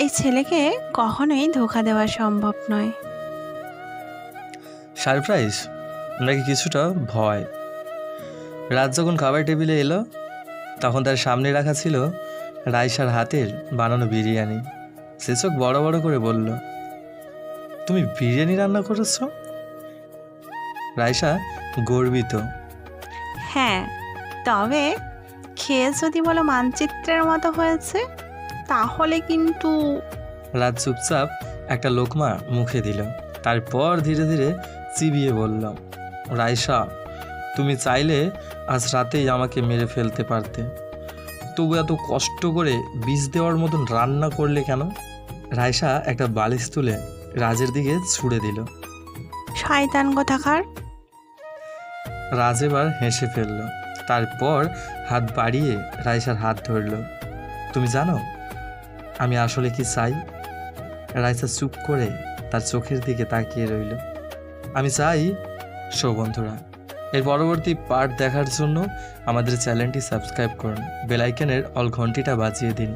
এই ছেলেকে কখনোই ধোঁকা দেওয়া সম্ভব নয়। সারপ্রাইজ নাকি কিছুটা ভয়? রাত যখন খাবার টেবিলে এলো তখন তার সামনে রাখা ছিল রাইসার হাতের বানানো বিরিয়ানি। সে চোখ বড় বড় করে বলল, তুমি বিরিয়ানি রান্না করেছো? রাইসা গর্বিত। হ্যাঁ, তবে খেয়ে যদি বলো মানচিত্রের মতো হয়েছে তাহলে কিন্তু। রাত চুপচাপ একটা লোকমা মুখে দিল, তারপর ধীরে ধীরে চিবিয়ে বলল, রাইসা, তুমি চাইলে আজ রাতেই আমাকে মেরে ফেলতে পারতে, তবু এত কষ্ট করে বিষ দেওয়ার মতন রান্না করলে কেন? রাইসা একটা বালিশ তুলে রাজের দিকে ছুঁড়ে দিল। শয়তান কোথাকার! রাজ এবার হেসে ফেলল, তারপর হাত বাড়িয়ে রাইসার হাত ধরল। তুমি জানো আমি আসলে কি চাই? রাইসা চুপ করে তার চোখের দিকে তাকিয়ে রইল। আমি চাই। সো বন্ধুরা, এর পরবর্তী পার্ট দেখার জন্য আমাদের চ্যানেলটি সাবস্ক্রাইব করুন, বেল আইকনের অল ঘন্টিটা বাজিয়ে দিন।